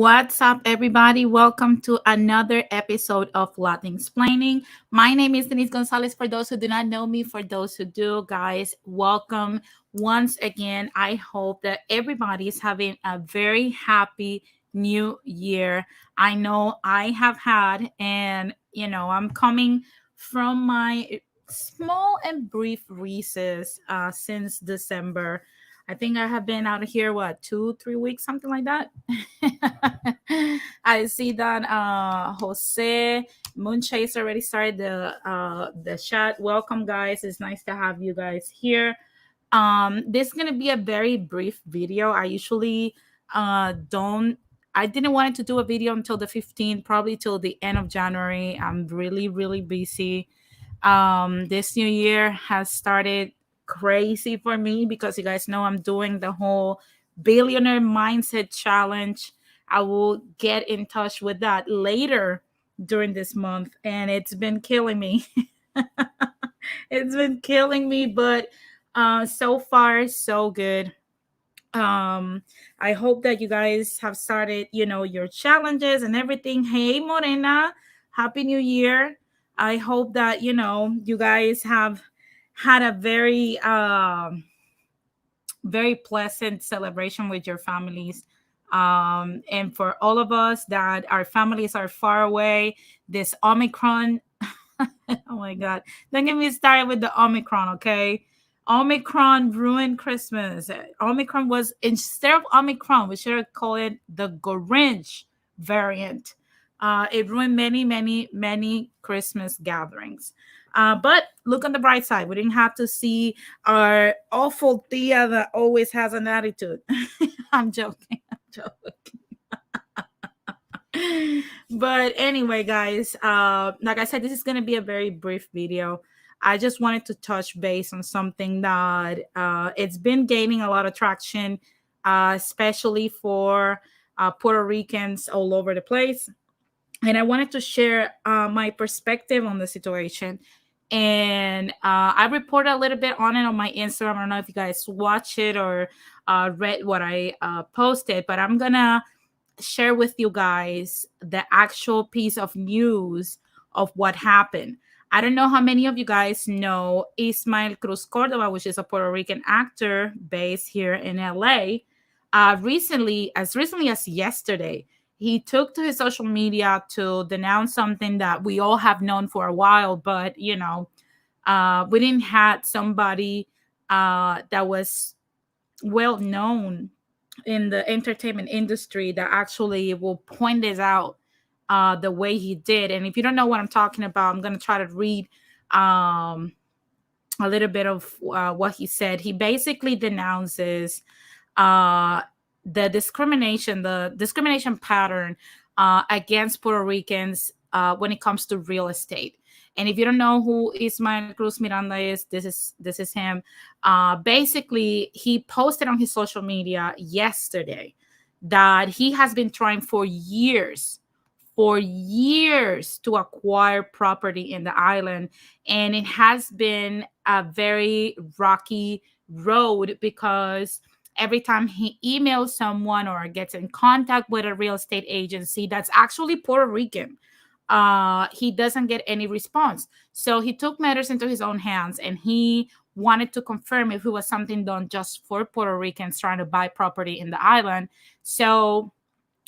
What's up, everybody? Welcome to another episode of Latin Explaining. My name is Denise Gonzalez. For those who do not know me, for those who do, guys, welcome once again. I hope that everybody is having a very happy new year. I know I have had, and I'm coming from my small and brief recess since December. I think I have been out of here, what, 2, 3 weeks, something like that. I see that Jose Moonchase already started the chat. Welcome, guys. It's nice to have you guys here. This is gonna be a very brief video. I usually don't. I didn't want to do a video until the 15th, probably till the end of January. I'm really, really busy. This new year has started crazy for me because you guys know I'm doing the whole billionaire mindset challenge. I will get in touch with that later during this month, and it's been killing me. It's been killing me, but so far so good. I hope that you guys have started, your challenges and everything. Hey, Morena, happy new year. I hope that you guys have had a very pleasant celebration with your families. And for all of us that our families are far away, this Omicron, oh my God, don't get me started with the Omicron, okay? Omicron ruined Christmas. Omicron was, instead of Omicron, we should have called it the Grinch variant. It ruined many, many, many Christmas gatherings. But look on the bright side. We didn't have to see our awful Tia that always has an attitude. I'm joking. I'm joking. But anyway, guys, like I said, this is going to be a very brief video. I just wanted to touch base on something that it's been gaining a lot of traction, especially for Puerto Ricans all over the place. And I wanted to share my perspective on the situation. And I reported a little bit on it on my Instagram. I don't know if you guys watch it or read what I posted, but I'm going to share with you guys the actual piece of news of what happened. I don't know how many of you guys know Ismael Cruz Cordova, which is a Puerto Rican actor based here in LA. Recently as yesterday, he took to his social media to denounce something that we all have known for a while, but we didn't have somebody that was well known in the entertainment industry that actually will point this out the way he did. And if you don't know what I'm talking about, I'm going to try to read a little bit of what he said. He basically denounces the discrimination pattern against Puerto Ricans when it comes to real estate. And if you don't know who Ismael Cruz Miranda is, this is him. Basically, he posted on his social media yesterday that he has been trying for years to acquire property in the island, and it has been a very rocky road because every time he emails someone or gets in contact with a real estate agency that's actually Puerto Rican, he doesn't get any response. So he took matters into his own hands, and he wanted to confirm if it was something done just for Puerto Ricans trying to buy property in the island. So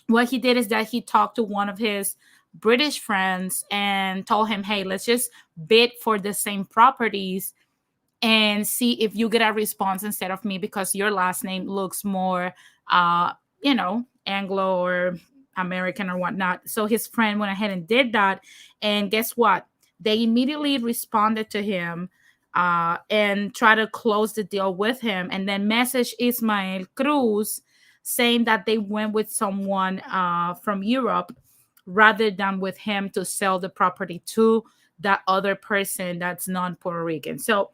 what he did is that he talked to one of his British friends and told him, hey, let's just bid for the same properties and see if you get a response instead of me, because your last name looks more, Anglo or American or whatnot. So his friend went ahead and did that. And guess what? They immediately responded to him and tried to close the deal with him, and then messaged Ismael Cruz saying that they went with someone from Europe rather than with him to sell the property to that other person that's non-Puerto Rican. So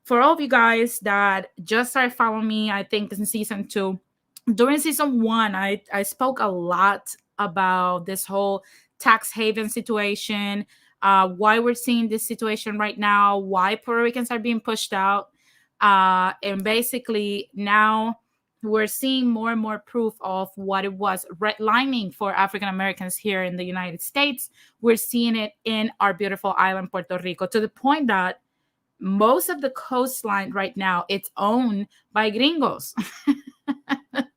for all of you guys that just started following me, I think in season 2, during season 1, I spoke a lot about this whole tax haven situation, why we're seeing this situation right now, why Puerto Ricans are being pushed out. And basically now we're seeing more and more proof of what it was redlining for African Americans here in the United States. We're seeing it in our beautiful island, Puerto Rico, to the point that most of the coastline right now, it's owned by gringos.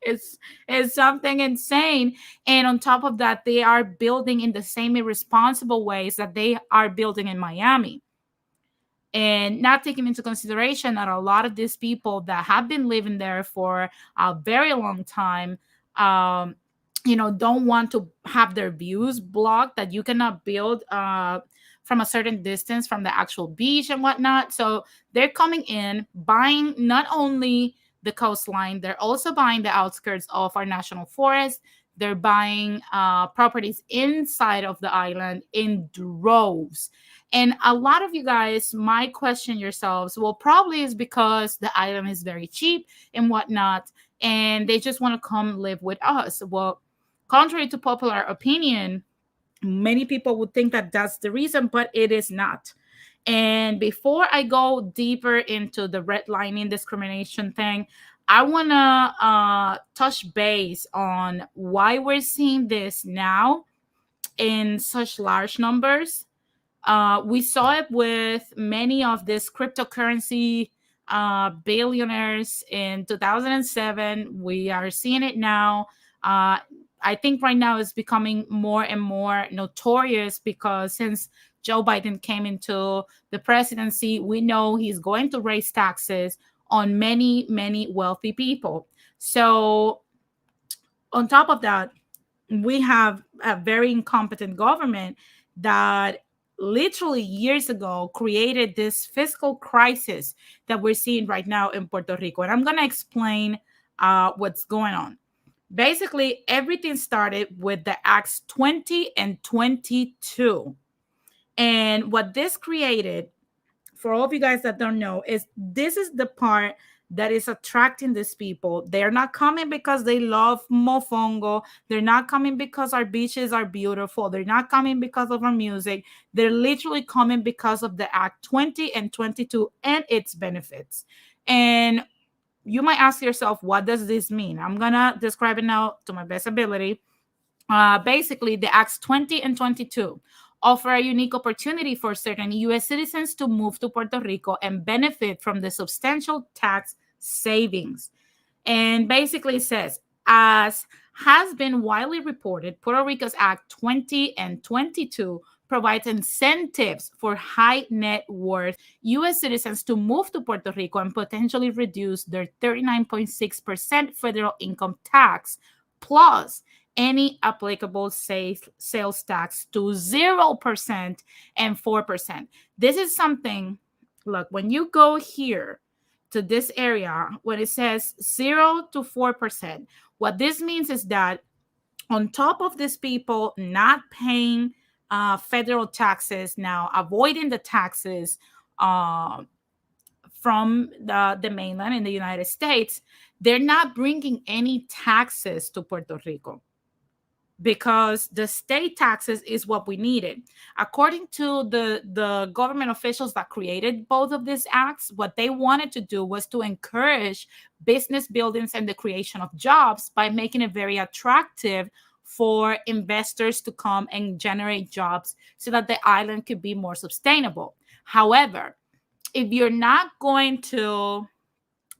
it's it's something insane. And on top of that, they are building in the same irresponsible ways that they are building in Miami, and not taking into consideration that a lot of these people that have been living there for a very long time, um, don't want to have their views blocked, that you cannot build from a certain distance from the actual beach and whatnot. So they're coming in, buying not only the coastline, they're also buying the outskirts of our national forest. They're buying properties inside of the island in droves. And a lot of you guys might question yourselves, well, probably is because the island is very cheap and whatnot, and they just want to come live with us. Well, contrary to popular opinion, many people would think that that's the reason, but it is not. And before I go deeper into the redlining discrimination thing, I want to touch base on why we're seeing this now in such large numbers. We saw it with many of these cryptocurrency billionaires in 2007. We are seeing it now. I think right now it's becoming more and more notorious because since Joe Biden came into the presidency, we know he's going to raise taxes on many, many wealthy people. So, on top of that, we have a very incompetent government that literally years ago created this fiscal crisis that we're seeing right now in Puerto Rico. And I'm going to explain what's going on. Basically, everything started with the Acts 20 and 22. And what this created, for all of you guys that don't know, is this is the part that is attracting these people. They're not coming because they love mofongo. They're not coming because our beaches are beautiful. They're not coming because of our music. They're literally coming because of the Act 20 and 22 and its benefits. And you might ask yourself, what does this mean? I'm going to describe it now to my best ability. Basically, the Acts 20 and 22 offer a unique opportunity for certain U.S. citizens to move to Puerto Rico and benefit from the substantial tax savings. And basically it says, as has been widely reported, Puerto Rico's Act 20 and 22 provides incentives for high net worth U.S. citizens to move to Puerto Rico and potentially reduce their 39.6% federal income tax, plus any applicable sales tax to 0% and 4%. This is something, look, when you go here to this area, when it says 0 to 4%, what this means is that on top of these people not paying federal taxes, now avoiding the taxes from the mainland in the United States, they're not bringing any taxes to Puerto Rico, because the state taxes is what we needed. According to the government officials that created both of these acts, what they wanted to do was to encourage business buildings and the creation of jobs by making it very attractive for investors to come and generate jobs so that the island could be more sustainable. However, if you're not going to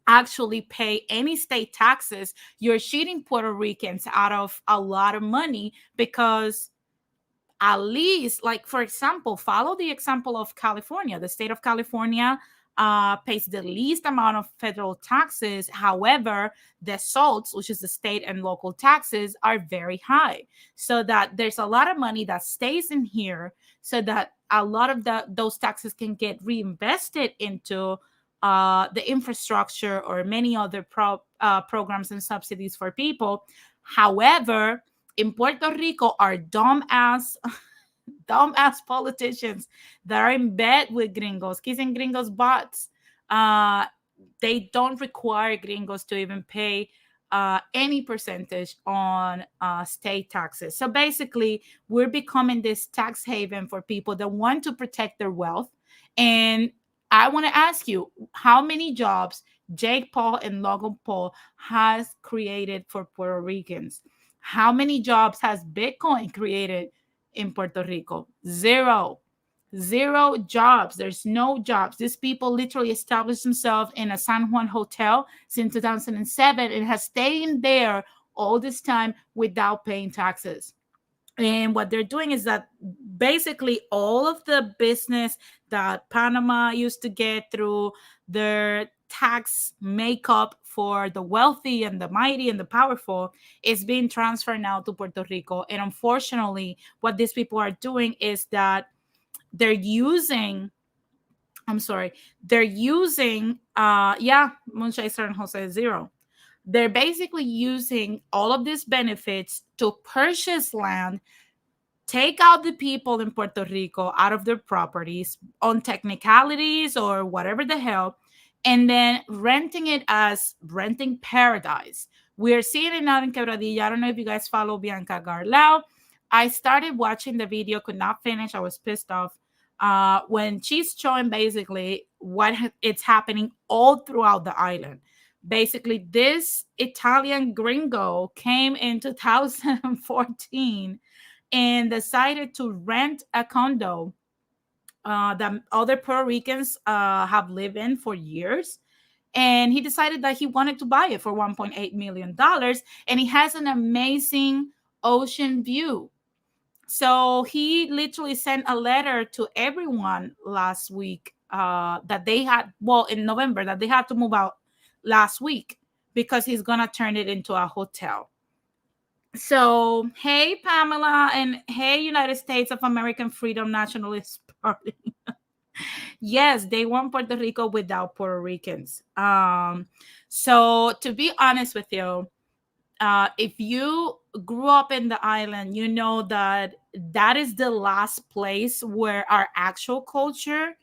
actually pay any state taxes, you're cheating Puerto Ricans out of a lot of money, because at least, like, for example, follow the example of California. The state of California pays the least amount of federal taxes. However, the SALTs, which is the state and local taxes, are very high. So that there's a lot of money that stays in here, so that a lot of those taxes can get reinvested into the infrastructure or many other programs and subsidies for people. However, in Puerto Rico, our dumbass politicians that are in bed with gringos, kissing gringos' butts, they don't require gringos to even pay any percentage on state taxes. So basically, we're becoming this tax haven for people that want to protect their wealth. And I want to ask you, how many jobs Jake Paul and Logan Paul has created for Puerto Ricans. How many jobs has Bitcoin created in Puerto Rico? Zero. Zero jobs. There's no jobs. These people literally established themselves in a San Juan hotel since 2007 and has stayed in there all this time without paying taxes. And what they're doing is that basically all of the business that Panama used to get through their tax makeup for the wealthy and the mighty and the powerful is being transferred now to Puerto Rico. And unfortunately, what these people are doing is that they're using I'm sorry, they're using Moonshine and Jose Zero. They're basically using all of these benefits to purchase land, take out the people in Puerto Rico out of their properties on technicalities or whatever the hell, and then renting it as renting paradise. We're seeing it now in Quebradilla. I don't know if you guys follow Bianca Garlao. I started watching the video, could not finish. I was pissed off. When she's showing basically what it's happening all throughout the island. Basically, this Italian gringo came in 2014 and decided to rent a condo that other Puerto Ricans have lived in for years. And he decided that he wanted to buy it for $1.8 million. And he has an amazing ocean view. So he literally sent a letter to everyone last week that they had, well, in November, that they had to move out last week because he's going to turn it into a hotel. So, hey, Pamela, and hey, United States of American Freedom Nationalist Party. Yes, they want Puerto Rico without Puerto Ricans. So, to be honest with you, if you grew up in the island, you know that that is the last place where our actual culture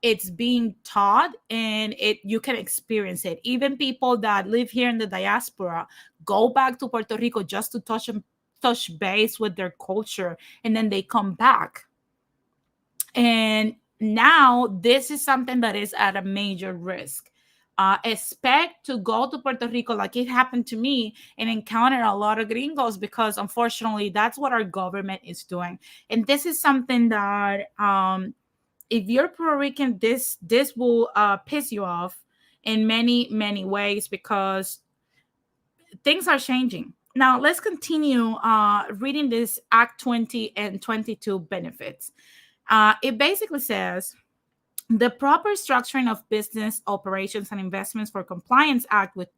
it's being taught and it you can experience it. Even people that live here in the diaspora go back to Puerto Rico just to touch base with their culture, and then they come back. And now this is something that is at a major risk. Expect to go to Puerto Rico like it happened to me and encounter a lot of gringos, because unfortunately that's what our government is doing. And this is something that if you're Puerto Rican, this will piss you off in many ways, because things are changing. Now let's continue reading this Act 20 and 22 benefits. It basically says the proper structuring of business operations and investments for compliance act with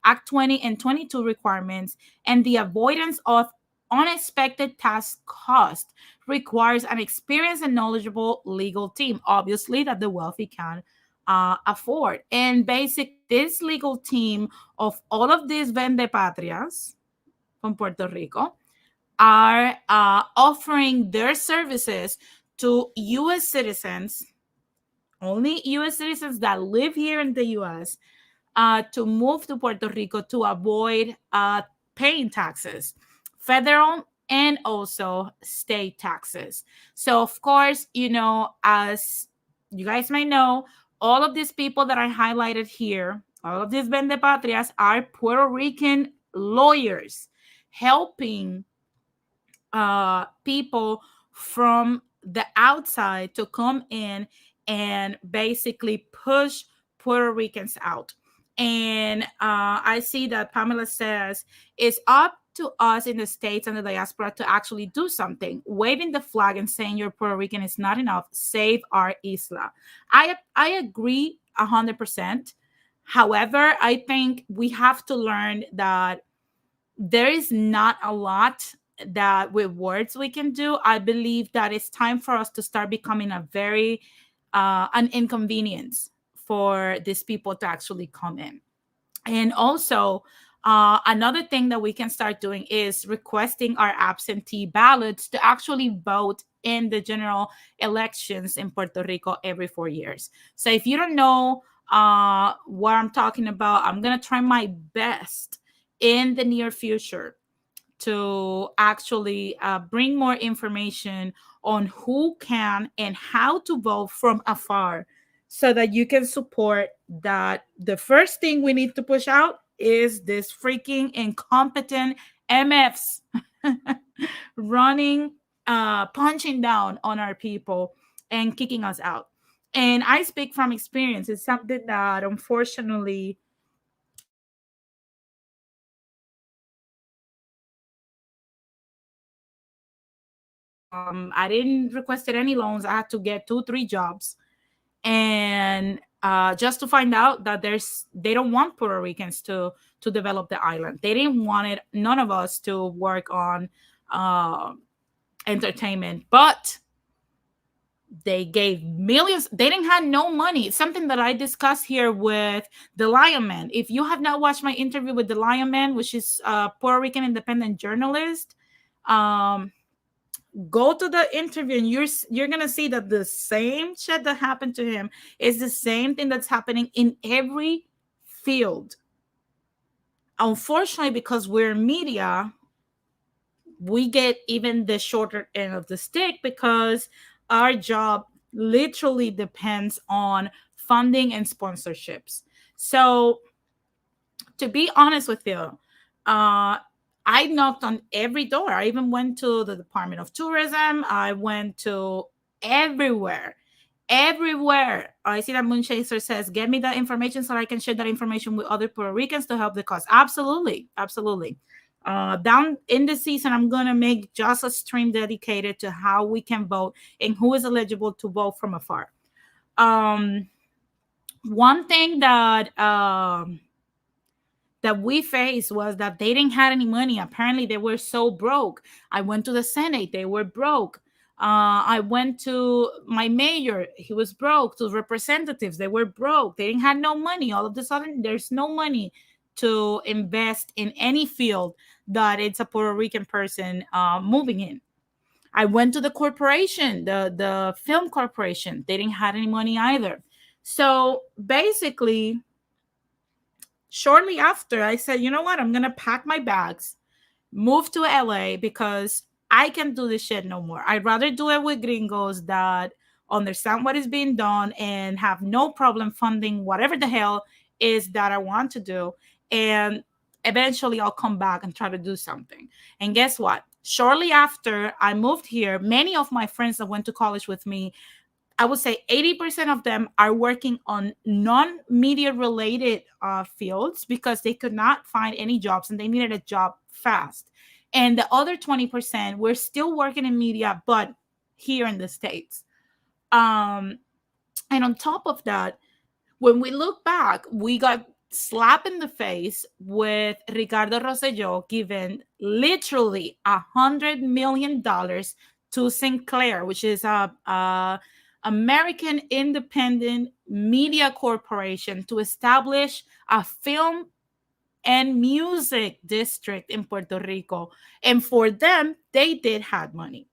Act 20 and 22 requirements, and the avoidance of unexpected tax cost requires an experienced and knowledgeable legal team, obviously, that the wealthy can afford. And basically, this legal team of all of these vende patrias from Puerto Rico are offering their services to U.S. citizens, only U.S. citizens that live here in the U.S., to move to Puerto Rico to avoid paying taxes, federal and also state taxes. So, of course, as you guys might know, all of these people that I highlighted here, all of these vende patrias, are Puerto Rican lawyers helping people from the outside to come in and basically push Puerto Ricans out. And I see that Pamela says it's up to us in the States and the diaspora to actually do something. Waving the flag and saying you're Puerto Rican is not enough. Save our isla. I agree 100%. However, I think we have to learn that there is not a lot that with words we can do. I believe that it's time for us to start becoming a very an inconvenience for these people to actually come in. And also, another thing that we can start doing is requesting our absentee ballots to actually vote in the general elections in Puerto Rico every 4 years. So if you don't know what I'm talking about, I'm going to try my best in the near future to actually bring more information on who can and how to vote from afar, so that you can support that. The first thing we need to push out is this freaking incompetent MFs running, punching down on our people and kicking us out. And I speak from experience. It's something that unfortunately, I didn't requested any loans. I had to get 2 3 jobs, and just to find out that they don't want Puerto Ricans to develop the island. They didn't want it, none of us, to work on uh, entertainment, but they gave millions. They didn't have no money. It's something that I discussed here with the Lion Man. If you have not watched my interview with the Lion Man, which is a Puerto Rican independent journalist, um, go to the interview and you're gonna see that the same shit that happened to him is the same thing that's happening in every field. Unfortunately, because we're media, we get even the shorter end of the stick because our job literally depends on funding and sponsorships. So, to be honest with you, I knocked on every door. I even went to the Department of Tourism. I went to everywhere. Everywhere. I see that Moonchaser says, get me that information so I can share that information with other Puerto Ricans to help the cause. Absolutely. Absolutely. Down in the season, I'm going to make just a stream dedicated to how we can vote and who is eligible to vote from afar. One thing that we faced was that they didn't have any money. Apparently, they were so broke. I went to the Senate, they were broke. I went to my mayor, he was broke. To representatives, they were broke. They didn't have no money. All of a sudden, there's no money to invest in any field that it's a Puerto Rican person moving in. I went to the corporation, the film corporation. They didn't have any money either. So basically, shortly after, I said, you know what? I'm going to pack my bags, move to LA because I can't do this shit no more. I'd rather do it with gringos that understand what is being done and have no problem funding whatever the hell is that I want to do. And eventually I'll come back and try to do something. And guess what? Shortly after I moved here, many of my friends that went to college with me, I would say 80% of them are working on non-media related fields because they could not find any jobs and they needed a job fast. And the other 20% were still working in media, but here in the States. Um, and on top of that, when we look back, we got slapped in the face with Ricardo Rosselló giving literally $100 million to Sinclair, which is a American independent media corporation, to establish a film and music district in Puerto Rico. And for them, they did have money.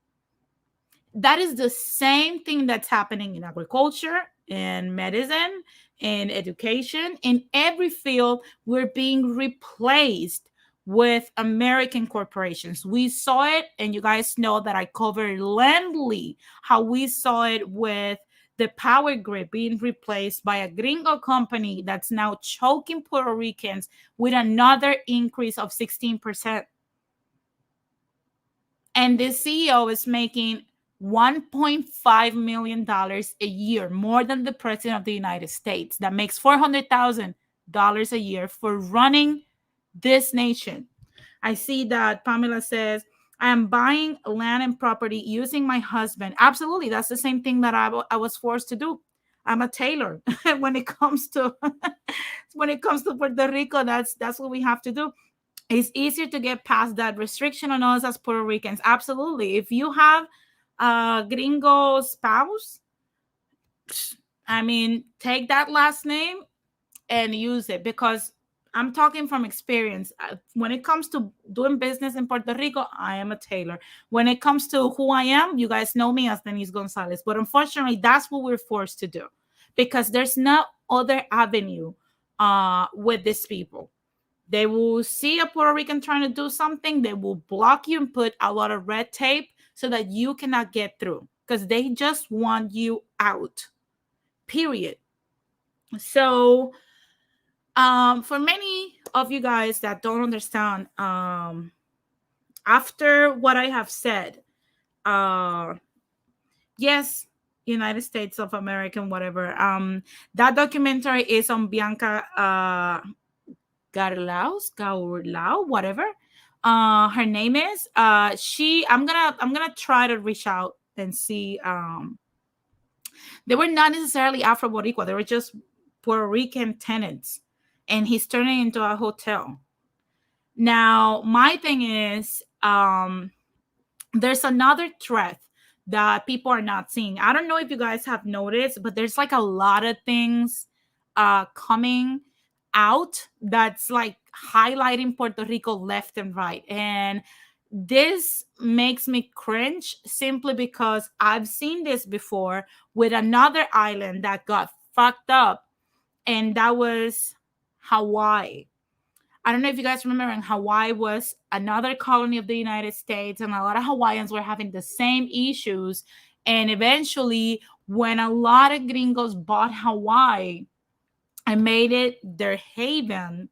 That is the same thing that's happening in agriculture, in medicine, in education, in every field. We're being replaced with American corporations. We saw it, and you guys know that I covered lengthily how we saw it with the power grid being replaced by a gringo company that's now choking Puerto Ricans with another increase of 16%. And the CEO is making $1.5 million a year, more than the president of the United States, that makes $400,000 a year for running this nation. I see that Pamela says, I am buying land and property using my husband. Absolutely. That's the same thing that I was forced to do. I'm a tailor when it comes to when it comes to Puerto Rico. That's what we have to do. It's easier to get past that restriction on us as Puerto Ricans. Absolutely. If you have a gringo spouse, I mean, take that last name and use it, because I'm talking from experience. When it comes to doing business in Puerto Rico, I am a tailor. When it comes to who I am, you guys know me as Denise Gonzalez. But unfortunately, that's what we're forced to do because there's no other avenue with these people. They will see a Puerto Rican trying to do something. They will block you and put a lot of red tape so that you cannot get through because they just want you out. Period. So, for many of you guys that don't understand, after what I have said, uh, yes, United States of America, whatever. That documentary is on Bianca Garlau, whatever. Her name is. I'm gonna try to reach out and see. They were not necessarily Afro Boricua. They were just Puerto Rican tenants, and he's turning into a hotel. Now, my thing is, there's another threat that people are not seeing. I don't know if you guys have noticed, but there's like a lot of things coming out that's like highlighting Puerto Rico left and right. And this makes me cringe simply because I've seen this before with another island that got fucked up, and that was Hawaii. I don't know if you guys remember, when Hawaii was another colony of the United States, and a lot of Hawaiians were having the same issues. And eventually, when a lot of gringos bought Hawaii and made it their haven,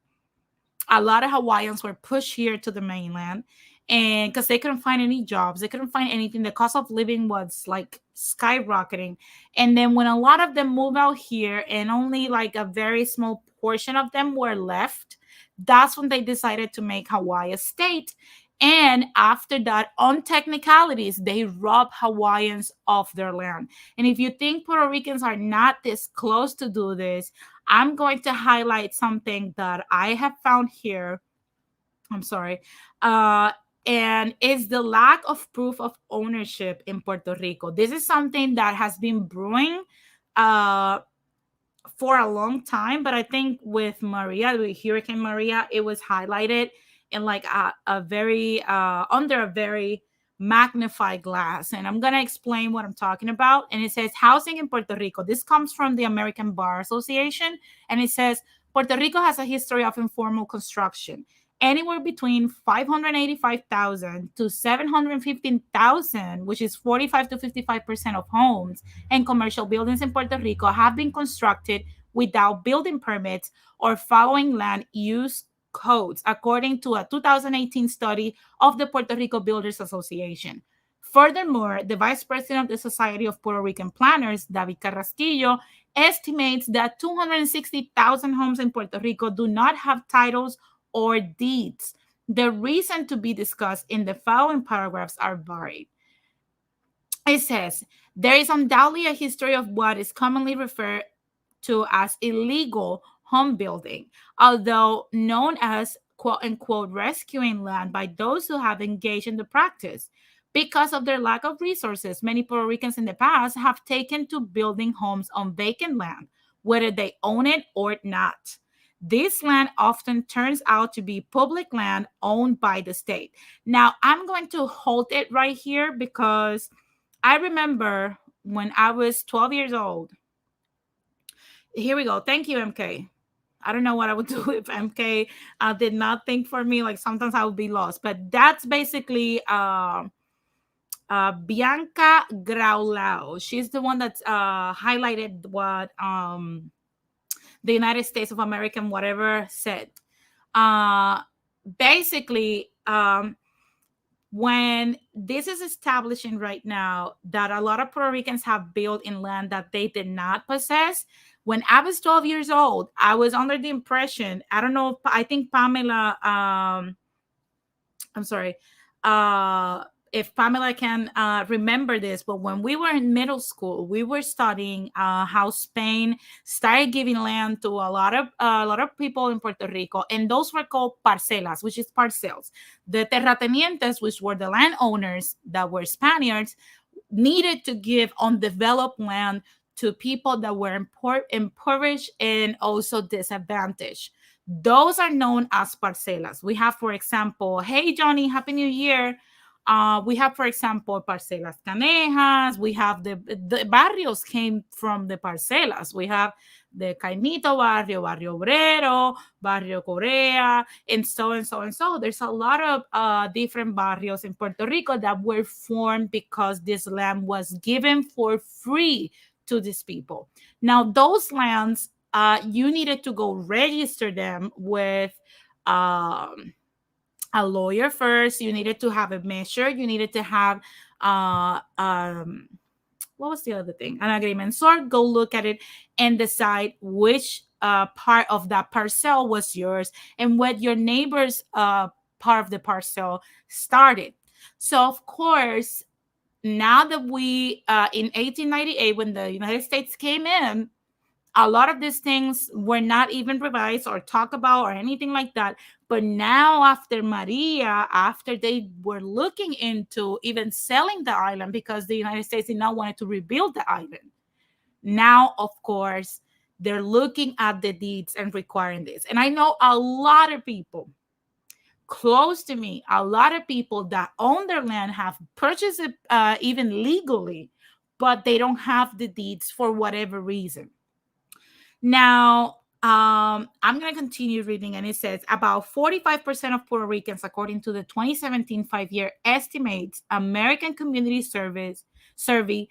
a lot of Hawaiians were pushed here to the mainland, and because they couldn't find any jobs, they couldn't find anything. The cost of living was like skyrocketing. And then when a lot of them moved out here and only like a very small portion of them were left, that's when they decided to make Hawaii a state. And after that, on technicalities, they rob Hawaiians of their land. And if you think Puerto Ricans are not this close to do this, I'm going to highlight something that I have found here. I'm sorry. Uh, and it's the lack of proof of ownership in Puerto Rico. This is something that has been brewing uh, for a long time, but I think with Maria, with Hurricane Maria, it was highlighted in like a very under a very magnified glass. And I'm gonna explain what I'm talking about. And it says housing in Puerto Rico. This comes from the American Bar Association, and it says Puerto Rico has a history of informal construction. Anywhere between 585,000 to 715,000, which is 45 to 55% of homes and commercial buildings in Puerto Rico, have been constructed without building permits or following land use codes, according to a 2018 study of the Puerto Rico Builders Association. Furthermore, the vice president of the Society of Puerto Rican Planners, David Carrasquillo, estimates that 260,000 homes in Puerto Rico do not have titles or deeds. The reason to be discussed in the following paragraphs are varied. It says, there is undoubtedly a history of what is commonly referred to as illegal home building, although known as quote unquote rescuing land by those who have engaged in the practice. Because of their lack of resources, many Puerto Ricans in the past have taken to building homes on vacant land, whether they own it or not. This land often turns out to be public land owned by the state. Now, I'm going to hold it right here because I remember when I was 12 years old. Here we go. Thank you, MK. I don't know what I would do if MK did not think for me. Like sometimes I would be lost, but that's basically Bianca Graulau. She's the one that's highlighted what the United States of America, whatever, said. Uh, Basically, when this is establishing right now that a lot of Puerto Ricans have built in land that they did not possess. When I was 12 years old, I was under the impression, I don't know, I think Pamela, I'm sorry, if Pamela can remember this, but when we were in middle school, we were studying how Spain started giving land to a lot of people in Puerto Rico, and those were called parcelas, which is parcels. The terratenientes, which were the landowners that were Spaniards, needed to give undeveloped land to people that were impoverished and also disadvantaged. Those are known as parcelas. We have, for example, hey Johnny, Happy New Year. We have, for example, parcelas canejas. We have the barrios came from the parcelas. We have the Caimito barrio, Barrio Obrero, Barrio Corea, and so and so and so. There's a lot of different barrios in Puerto Rico that were formed because this land was given for free to these people. Now, those lands you needed to go register them with um, a lawyer first. You needed to have a measure. You needed to have uh, um, what was the other thing? An agreement. So go look at it and decide which part of that parcel was yours and what your neighbor's part of the parcel started. So of course, now that we in 1898, when the United States came in, a lot of these things were not even revised or talked about or anything like that. But now, after Maria, after they were looking into even selling the island because the United States did not want to rebuild the island, now, of course, they're looking at the deeds and requiring this. And I know a lot of people close to me, a lot of people that own their land have purchased it even legally, but they don't have the deeds for whatever reason. Now, I'm going to continue reading, and it says about 45% of Puerto Ricans, according to the 2017 5-year estimates, American Community Service survey,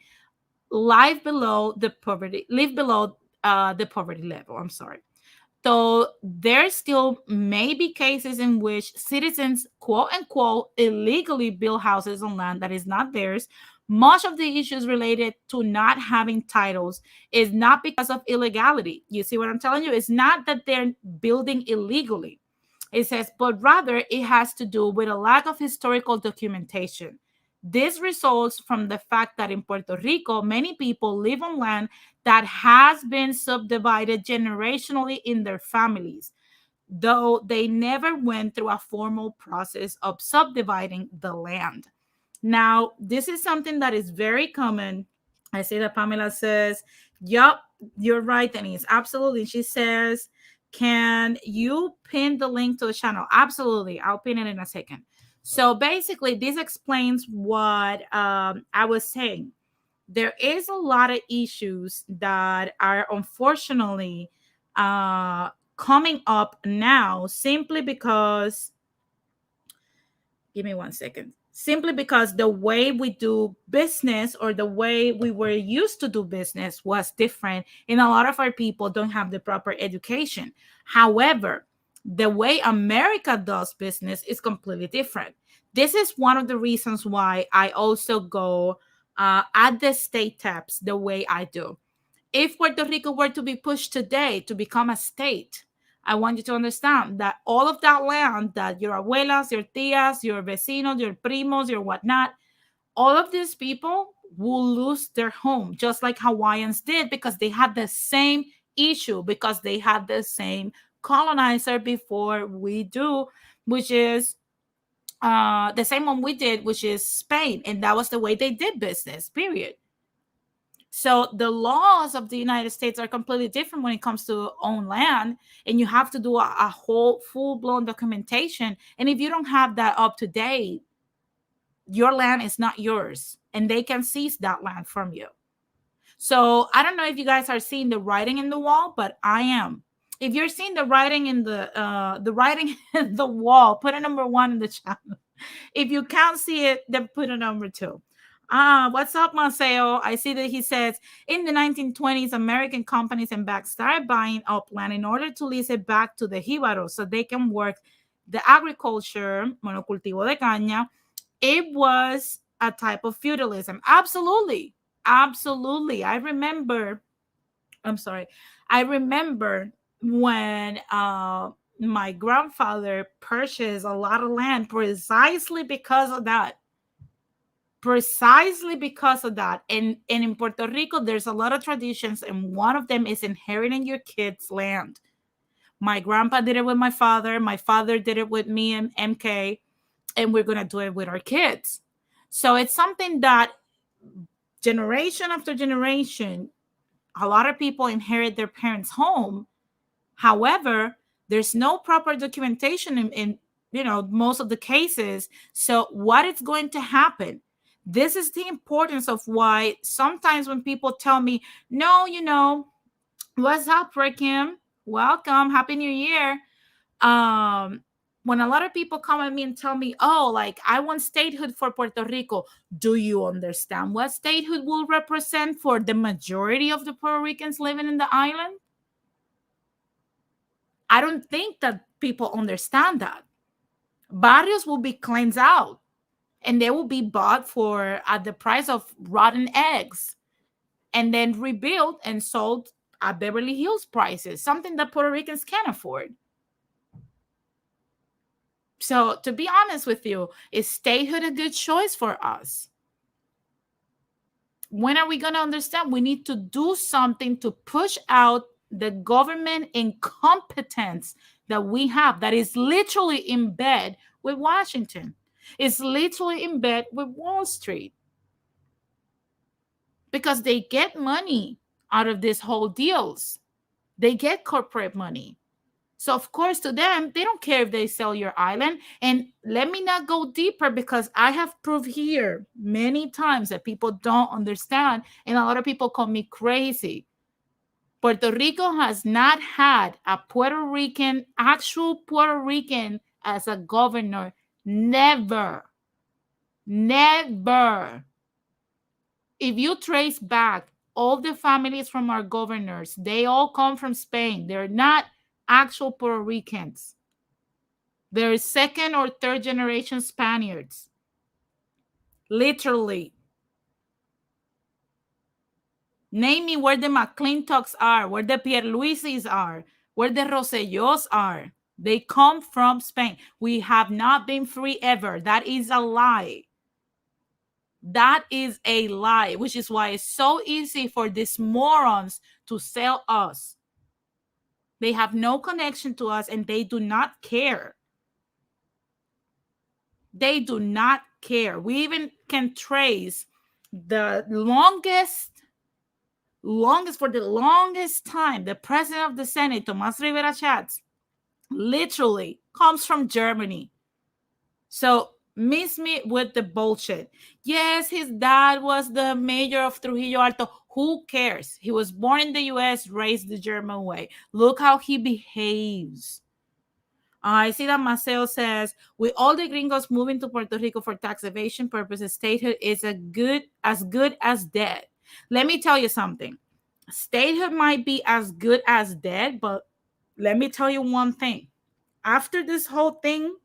live below the poverty level. I'm sorry. So there still may be cases in which citizens, quote unquote, illegally build houses on land that is not theirs. Much of the issues related to not having titles is not because of illegality. You see what I'm telling you? It's not that they're building illegally. It says, but rather it has to do with a lack of historical documentation. This results from the fact that in Puerto Rico, many people live on land that has been subdivided generationally in their families, though they never went through a formal process of subdividing the land. Now, this is something that is very common. I see that Pamela says, yup, you're right, Denise. Absolutely. She says, can you pin the link to the channel? Absolutely. I'll pin it in a second. So basically, this explains what I was saying. There is a lot of issues that are unfortunately coming up now simply because, give me one second, simply because the way we do business or the way we were used to do business was different, and a lot of our people don't have the proper education. However, the way America does business is completely different. This is one of the reasons why I also go at the state taps the way I do. If Puerto Rico were to be pushed today to become a state, I want you to understand that all of that land that your abuelas, your tias, your vecinos, your primos, your whatnot, all of these people will lose their home, just like Hawaiians did, because they had the same issue, because they had the same colonizer before we do, which is the same one we did, which is Spain. And that was the way they did business, period. So the laws of the United States are completely different when it comes to own land, and you have to do a whole full-blown documentation. And if you don't have that up to date, your land is not yours, and they can seize that land from you. So I don't know if you guys are seeing the writing in the wall, but I am. If you're seeing the writing in the writing in the wall, put a number 1 in the chat. If you can't see it, then put a number 2. What's up, Maceo? I see that he says in the 1920s, American companies and banks started buying up land in order to lease it back to the Jíbaros so they can work the agriculture, monocultivo de caña. It was a type of feudalism. Absolutely. Absolutely. I remember when my grandfather purchased a lot of land precisely because of that. And in Puerto Rico, there's a lot of traditions, and one of them is inheriting your kids' land. My grandpa did it with my father did it with me and MK, and we're going to do it with our kids. So it's something that generation after generation, a lot of people inherit their parents' home. However, there's no proper documentation in most of the cases. So what is going to happen? This is the importance of why sometimes when people tell me, no, what's up, Kim? Welcome. Happy New Year. When a lot of people come at me and tell me, oh, like, I want statehood for Puerto Rico, do you understand what statehood will represent for the majority of the Puerto Ricans living in the island? I don't think that people understand that. Barrios will be cleansed out and they will be bought for at the price of rotten eggs and then rebuilt and sold at Beverly Hills prices, something that Puerto Ricans can't afford. So, to be honest with you, is statehood a good choice for us? When are we going to understand? We need to do something to push out the government incompetence that we have, that is literally in bed with Washington. It's literally in bed with Wall Street because they get money out of these whole deals. They get corporate money. So, of course, to them, they don't care if they sell your island. And let me not go deeper because I have proved here many times that people don't understand. And a lot of people call me crazy. Puerto Rico has not had a Puerto Rican, actual Puerto Rican as a governor. Never. Never. If you trace back all the families from our governors, they all come from Spain. They're not actual Puerto Ricans. They're second or third generation Spaniards. Literally. Name me where the McClintocks are, where the Pierluisis are, where the Rosellos are. They come from Spain. We have not been free ever. That is a lie. That is a lie, which is why it's so easy for these morons to sell us. They have no connection to us and they do not care. They do not care. We even can trace the longest for the longest time, the president of the Senate, Tomas Rivera Chats, literally comes from Germany. So miss me with the bullshit. Yes, his dad was the mayor of Trujillo Alto. Who cares? He was born in the US, raised the German way. Look how he behaves. I see that Maceo says, with all the gringos moving to Puerto Rico for tax evasion purposes, statehood is as good as dead. Let me tell you something. Statehood might be as good as dead, but let me tell you one thing. After this whole thing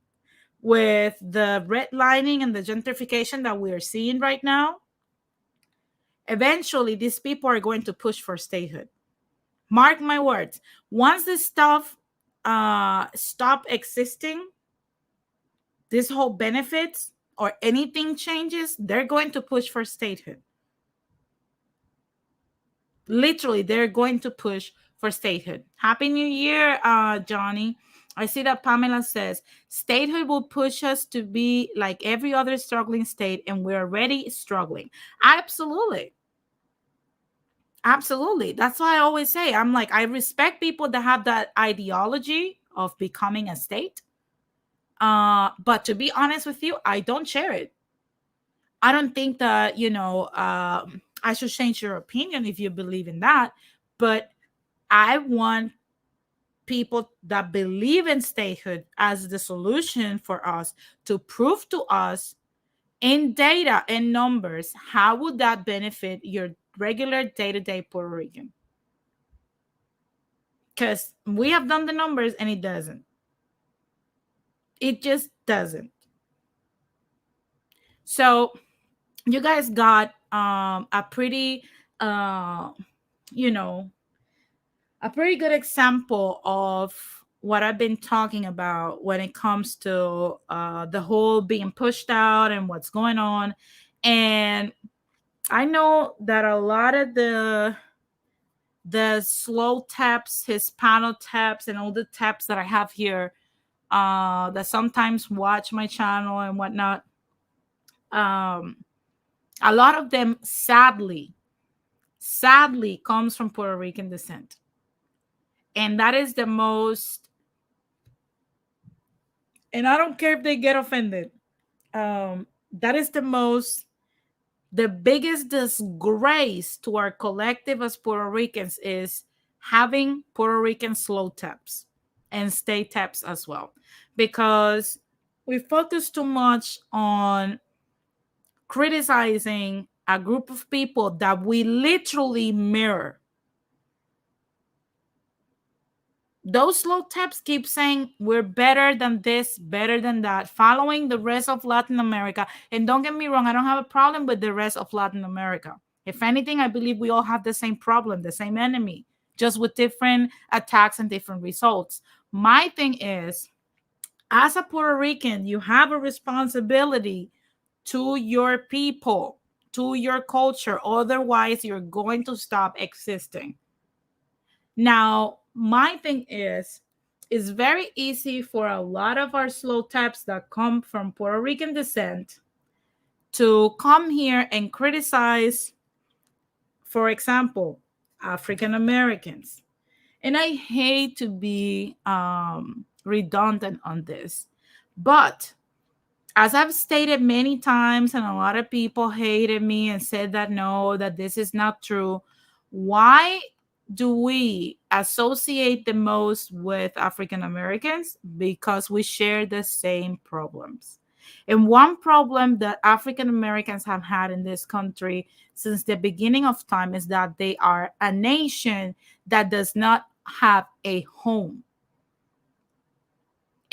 with the redlining and the gentrification that we are seeing right now, eventually these people are going to push for statehood. Mark my words. Once this stuff stop existing, this whole benefits or anything changes, they're going to push for statehood. Literally, they're going to push for statehood. Happy New Year, Johnny. I see that Pamela says statehood will push us to be like every other struggling state, and we're already struggling. Absolutely. Absolutely. That's why I always say, I'm like, I respect people that have that ideology of becoming a state. But to be honest with you, I don't share it. I don't think that, I should change your opinion if you believe in that. But I want people that believe in statehood as the solution for us to prove to us in data and numbers how would that benefit your regular day-to-day Puerto Rican. Because we have done the numbers and it doesn't. It just doesn't. So you guys got a pretty you know a pretty good example of what I've been talking about when it comes to the whole being pushed out and what's going on. And I know that a lot of the slow taps, Hispano taps, and all the taps that I have here that sometimes watch my channel and whatnot, a lot of them sadly comes from Puerto Rican descent. And that is the most, and I don't care if they get offended, that is the biggest disgrace to our collective as Puerto Ricans is having Puerto Rican slow taps and stay taps as well, because we focus too much on criticizing a group of people that we literally mirror. Those slow taps keep saying we're better than this, better than that, following the rest of Latin America. And don't get me wrong, I don't have a problem with the rest of Latin America. If anything, I believe we all have the same problem, the same enemy, just with different attacks and different results. My thing is, as a Puerto Rican, you have a responsibility to your people, to your culture. Otherwise, you're going to stop existing. Now, my thing is, it's very easy for a lot of our slow taps that come from Puerto Rican descent to come here and criticize, for example, African Americans. And I hate to be redundant on this, but as I've stated many times, and a lot of people hated me and said that no, that this is not true. Why do we associate the most with African Americans? Because we share the same problems. And one problem that African Americans have had in this country since the beginning of time is that they are a nation that does not have a home.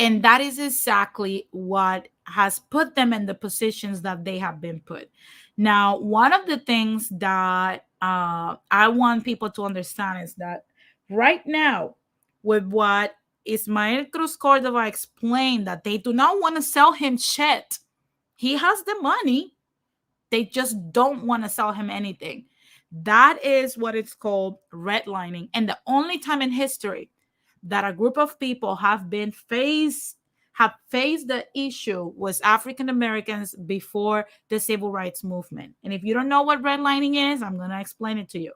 And that is exactly what has put them in the positions that they have been put. Now, one of the things that I want people to understand is that right now, with what Ismael Cruz Cordova explained, that they do not want to sell him shit. He has the money. They just don't want to sell him anything. That is what it's called redlining. And the only time in history that a group of people have faced the issue was African Americans before the civil rights movement. And if you don't know what redlining is, I'm going to explain it to you.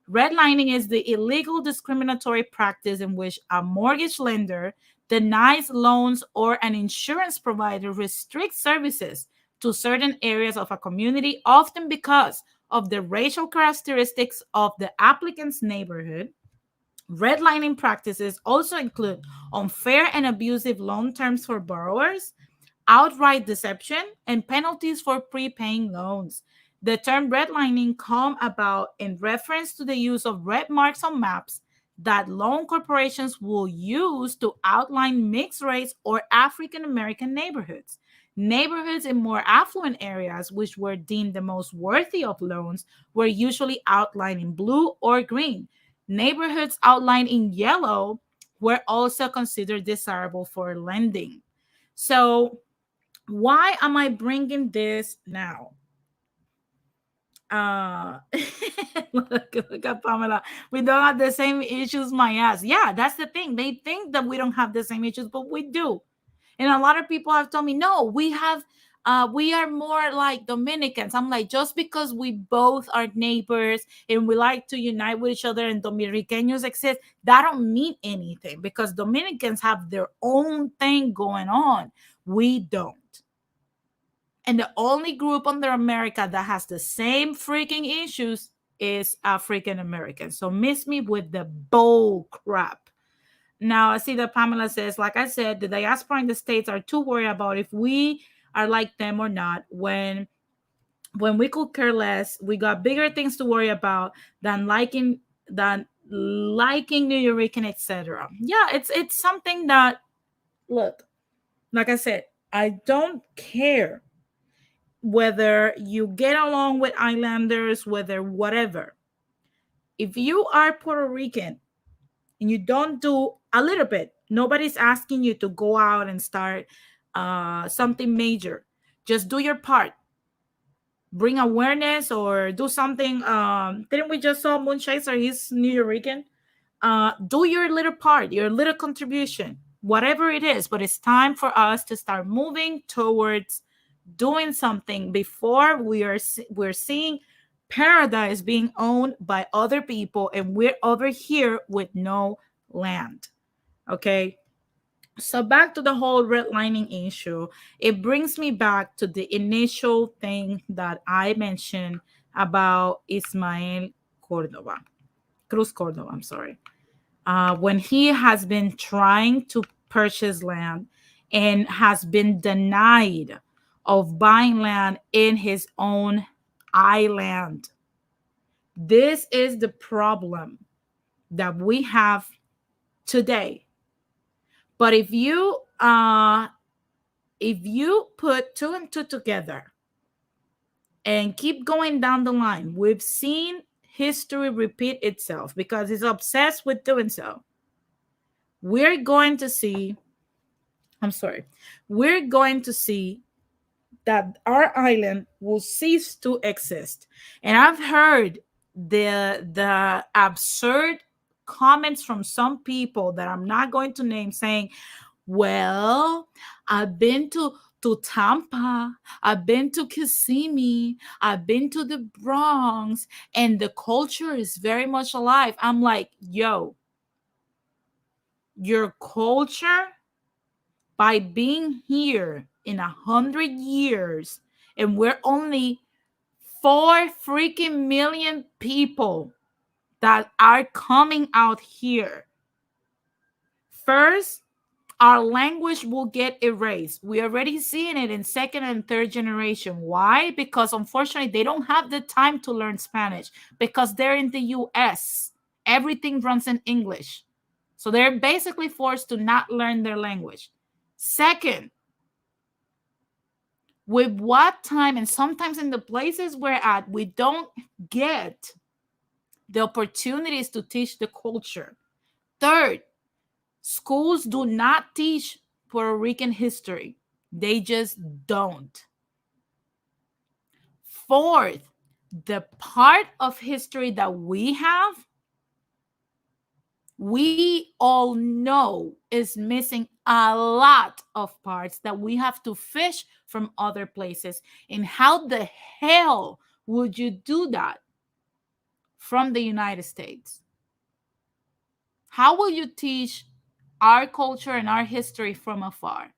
Redlining is the illegal discriminatory practice in which a mortgage lender denies loans or an insurance provider restricts services to certain areas of a community, often because of the racial characteristics of the applicant's neighborhood. Redlining practices also include unfair and abusive loan terms for borrowers, outright deception, and penalties for prepaying loans. The term redlining come about in reference to the use of red marks on maps that loan corporations will use to outline mixed race or African American neighborhoods. Neighborhoods in more affluent areas, which were deemed the most worthy of loans, were usually outlined in blue or green. Neighborhoods outlined in yellow were also considered desirable for lending. So, why am I bringing this now? Uh, look at Pamela. We don't have the same issues, my ass. Yeah, that's the thing. They think that we don't have the same issues, but we do. And a lot of people have told me, no, we are more like Dominicans. I'm like, just because we both are neighbors and we like to unite with each other and Dominicanos exist, that don't mean anything because Dominicans have their own thing going on. We don't. And the only group under America that has the same freaking issues is African Americans. So miss me with the bull crap. Now, I see that Pamela says, like I said, the diaspora in the States are too worried about if we are like them or not. When we could care less, we got bigger things to worry about than liking New York and etc. Yeah, it's something that, look, like I said, I don't care whether you get along with islanders, whether whatever. If you are Puerto Rican and you don't do a little bit, nobody's asking you to go out and start something major. Just do your part. Bring awareness or do something. Didn't we just saw Moonchaser? He's New Yorker. Do your little part, your little contribution, whatever it is. But it's time for us to start moving towards doing something before we're seeing paradise being owned by other people and we're over here with no land. Okay, so back to the whole redlining issue. It brings me back to the initial thing that I mentioned about Ismael Cordova, Cruz Cordova, I'm sorry. When he has been trying to purchase land and has been denied of buying land in his own island. This is the problem that we have today. But if you put two and two together and keep going down the line, we've seen history repeat itself because it's obsessed with doing so. We're going to see, I'm sorry, we're going to see that our island will cease to exist. And I've heard the absurd comments from some people that I'm not going to name saying, well, I've been to Tampa, I've been to Kissimmee, I've been to the Bronx, and the culture is very much alive. I'm like, yo, your culture, by being here in 100 years, and we're only 4 freaking million people that are coming out here. First, our language will get erased. We're already seeing it in second and third generation. Why? Because unfortunately, they don't have the time to learn Spanish because they're in the US. Everything runs in English. So they're basically forced to not learn their language. Second, with what time, and sometimes in the places we're at, we don't get the opportunities to teach the culture. Third, schools do not teach Puerto Rican history. They just don't. Fourth, the part of history that we have, we all know is missing a lot of parts that we have to fish from other places. And how the hell would you do that from the United States? How will you teach our culture and our history from afar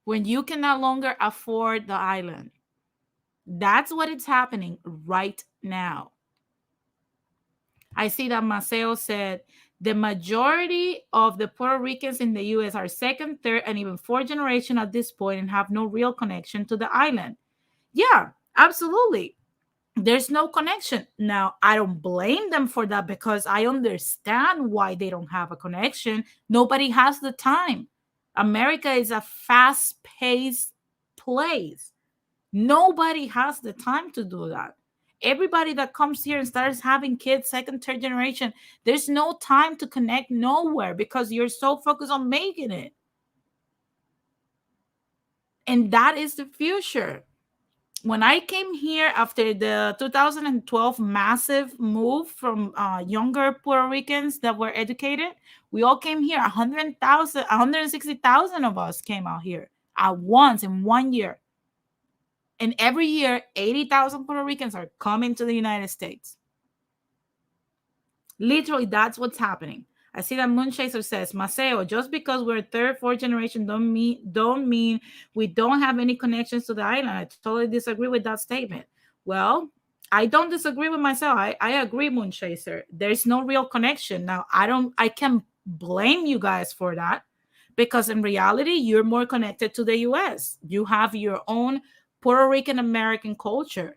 when you can no longer afford the island? That's what is happening right now. I see that Maceo said the majority of the Puerto Ricans in the US are second, third, and even fourth generation at this point and have no real connection to the island. Yeah, absolutely. There's no connection. Now, I don't blame them for that because I understand why they don't have a connection. Nobody has the time. America is a fast-paced place. Nobody has the time to do that. Everybody that comes here and starts having kids, second, third generation, there's no time to connect nowhere because you're so focused on making it. And that is the future. When I came here after the 2012 massive move from younger Puerto Ricans that were educated, we all came here. 100,000, 160,000 of us came out here at once in 1 year. And every year, 80,000 Puerto Ricans are coming to the United States. Literally, that's what's happening. I see that Moonchaser says, Maceo, just because we're third, fourth generation don't mean we don't have any connections to the island. I totally disagree with that statement. Well, I don't disagree with myself. I agree, Moonchaser. There's no real connection. Now, I can blame you guys for that because in reality, you're more connected to the US. You have your own Puerto Rican American culture.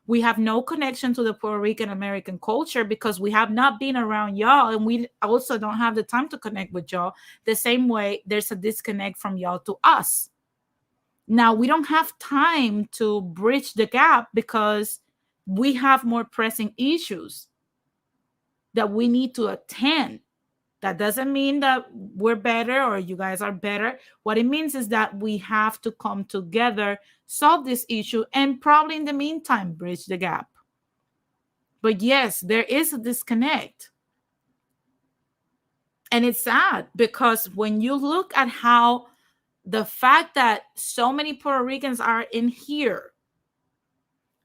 We have no connection to the Puerto Rican American culture because we have not been around y'all, and we also don't have the time to connect with y'all the same way there's a disconnect from y'all to us. Now, we don't have time to bridge the gap because we have more pressing issues that we need to attend. That doesn't mean that we're better or you guys are better. What it means is that we have to come together, solve this issue, and probably in the meantime, bridge the gap. But yes, there is a disconnect. And it's sad because when you look at how the fact that so many Puerto Ricans are in here,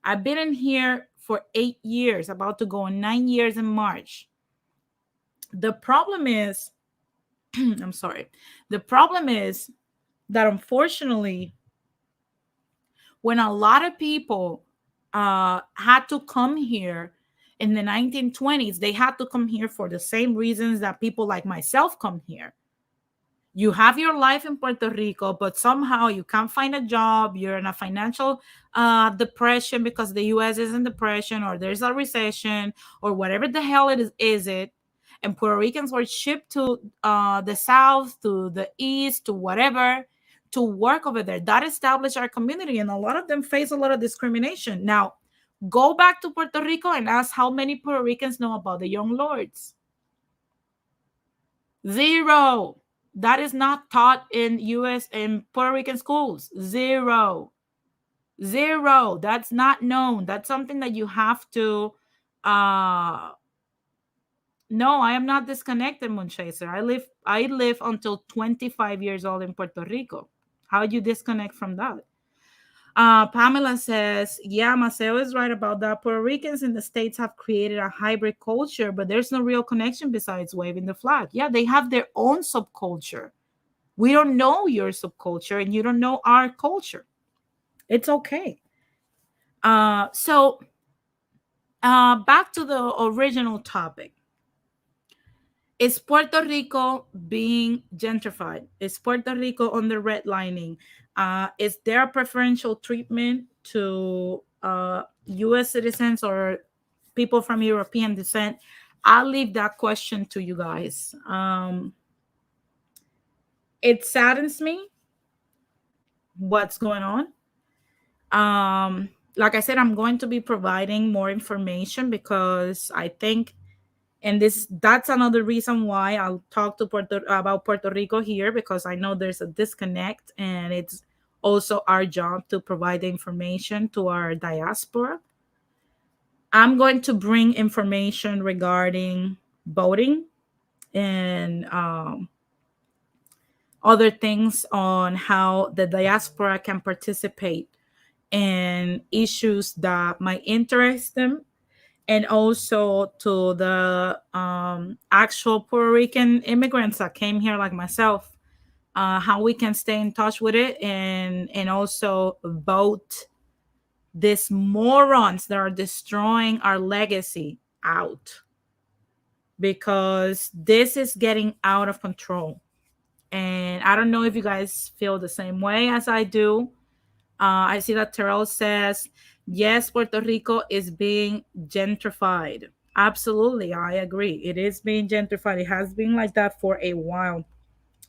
I've been in here for 8 years, about to go on 9 years in March. The problem is, I'm sorry. The problem is that unfortunately, when a lot of people had to come here in the 1920s, they had to come here for the same reasons that people like myself come here. You have your life in Puerto Rico, but somehow you can't find a job. You're in a financial depression because the US is in depression or there's a recession or whatever the hell it is it. and Puerto Ricans were shipped to the south, to the east, to whatever, to work over there. That established our community, and a lot of them face a lot of discrimination. Now, go back to Puerto Rico and ask how many Puerto Ricans know about the Young Lords. Zero. That is not taught in U.S. in Puerto Rican schools. Zero. Zero. That's not known. That's something that you have to. No, I am not disconnected, Moonchaser. I live until 25 years old in Puerto Rico. How do you disconnect from that? Pamela says, yeah, Maceo is right about that. Puerto Ricans in the States have created a hybrid culture, but there's no real connection besides waving the flag. Yeah, they have their own subculture. We don't know your subculture, and you don't know our culture. It's okay. So back to the original topic. Is Puerto Rico being gentrified? Is Puerto Rico under redlining? Is there preferential treatment to U.S. citizens or people from European descent? I'll leave that question to you guys. It saddens me what's going on. Like I said, I'm going to be providing more information because I think, and that's another reason why I'll talk to about Puerto Rico here, because I know there's a disconnect, and it's also our job to provide the information to our diaspora. I'm going to bring information regarding voting and other things on how the diaspora can participate in issues that might interest them, and also to the actual Puerto Rican immigrants that came here like myself, how we can stay in touch with it, and also vote these morons that are destroying our legacy out, because this is getting out of control. And I don't know if you guys feel the same way as I do. I see that Terrell says, yes, Puerto Rico is being gentrified. Absolutely, I agree. It is being gentrified. It has been like that for a while.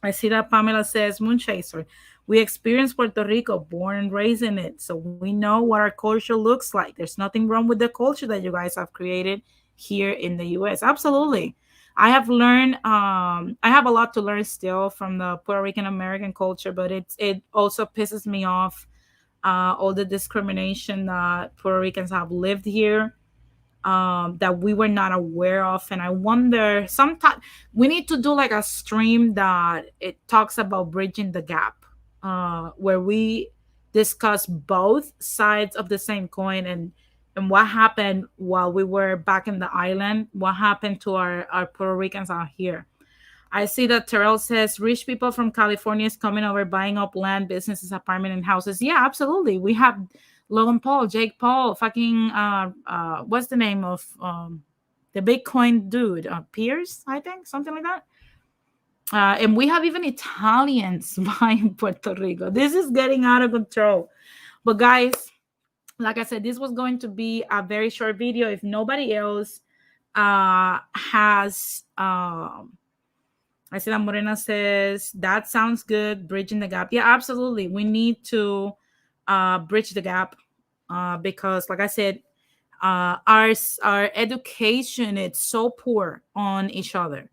I see that Pamela says, Moonchaser, we experienced Puerto Rico, born and raised in it. So we know what our culture looks like. There's nothing wrong with the culture that you guys have created here in the US. Absolutely. I have learned, I have a lot to learn still from the Puerto Rican American culture, but it also pisses me off, all the discrimination that Puerto Ricans have lived here, that we were not aware of. And I wonder, sometimes we need to do like a stream that it talks about bridging the gap, where we discuss both sides of the same coin, and what happened while we were back in the island, what happened to our Puerto Ricans out here. I see that Terrell says rich people from California is coming over, buying up land, businesses, apartment, and houses. Yeah, absolutely. We have Logan Paul, Jake Paul, fucking what's the name of the Bitcoin dude? Pierce, I think, something like that. And we have even Italians buying Puerto Rico. This is getting out of control. But guys, like I said, this was going to be a very short video. If nobody else has I see that Morena says, that sounds good, bridging the gap. Yeah, absolutely. We need to bridge the gap, because, like I said, our education, it's so poor on each other.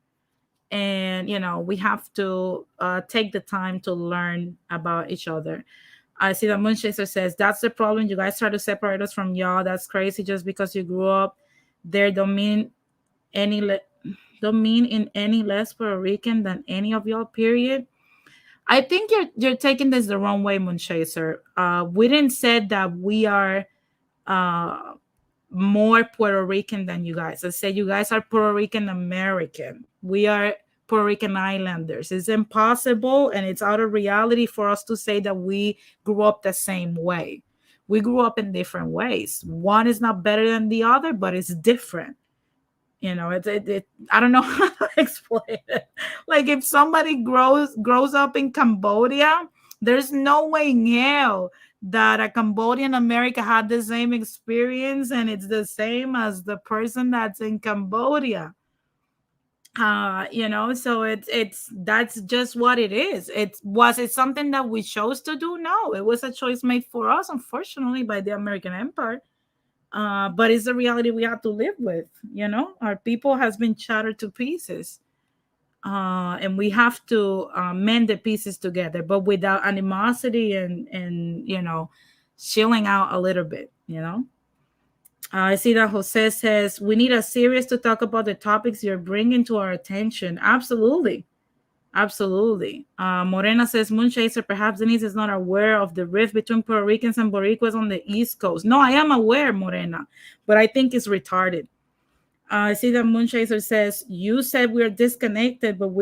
And, we have to take the time to learn about each other. I see that Moonchaser says, that's the problem. You guys try to separate us from y'all. That's crazy. Just because you grew up there don't mean in any less Puerto Rican than any of y'all, period. I think you're taking this the wrong way, Moonchaser. We didn't say that we are more Puerto Rican than you guys. I said you guys are Puerto Rican American. We are Puerto Rican Islanders. It's impossible, and it's out of reality for us to say that we grew up the same way. We grew up in different ways. One is not better than the other, but it's different. I don't know how to explain it. Like, if somebody grows up in Cambodia, there's no way in hell that a Cambodian American had the same experience and it's the same as the person that's in Cambodia. So it's that's just what it is. It something that we chose to do? No, it was a choice made for us, unfortunately, by the American empire. But it's a reality we have to live with. Our people has been shattered to pieces, and we have to mend the pieces together, but without animosity and chilling out a little bit. I see that Jose says we need a series to talk about the topics you're bringing to our attention. Absolutely. Absolutely. Morena says Moonchaser, perhaps Denise is not aware of the rift between Puerto Ricans and Boricuas on the East Coast. No, I am aware, Morena, but I think it's retarded. I see that Moonchaser says, you said we're disconnected, but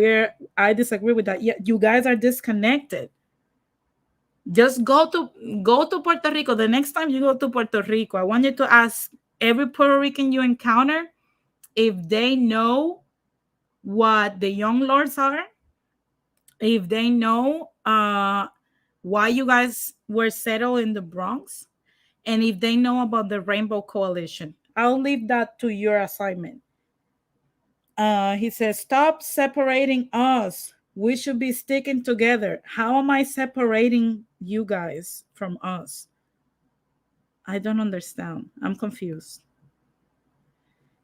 I disagree with that. Yeah, you guys are disconnected. Just go to Puerto Rico. The next time you go to Puerto Rico, I want you to ask every Puerto Rican you encounter if they know what the young lords are, if they know why you guys were settled in the Bronx, and if they know about the Rainbow Coalition. I'll leave that to your assignment. He says, stop separating us. We should be sticking together. How am I separating you guys from us? I don't understand. I'm confused.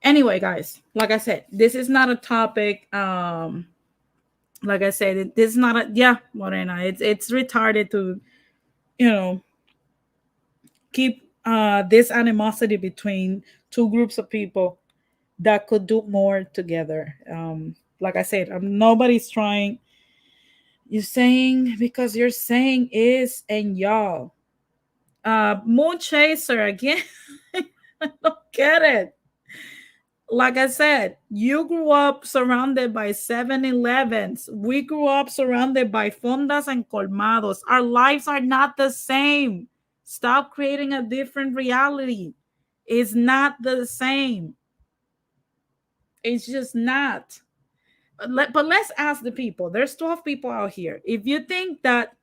Anyway, guys, like I said, this is not a topic. Like I said, this is not a, yeah, Morena. It's retarded to, you know, keep this animosity between two groups of people that could do more together. Like I said, nobody's trying. You're saying because you're saying is and y'all. Moon Chaser again. I don't get it. Like I said, you grew up surrounded by 7-Elevens. We grew up surrounded by fondas and colmados. Our lives are not the same. Stop creating a different reality. It's not the same. It's just not. But let's ask the people. There's 12 people out here. If you think that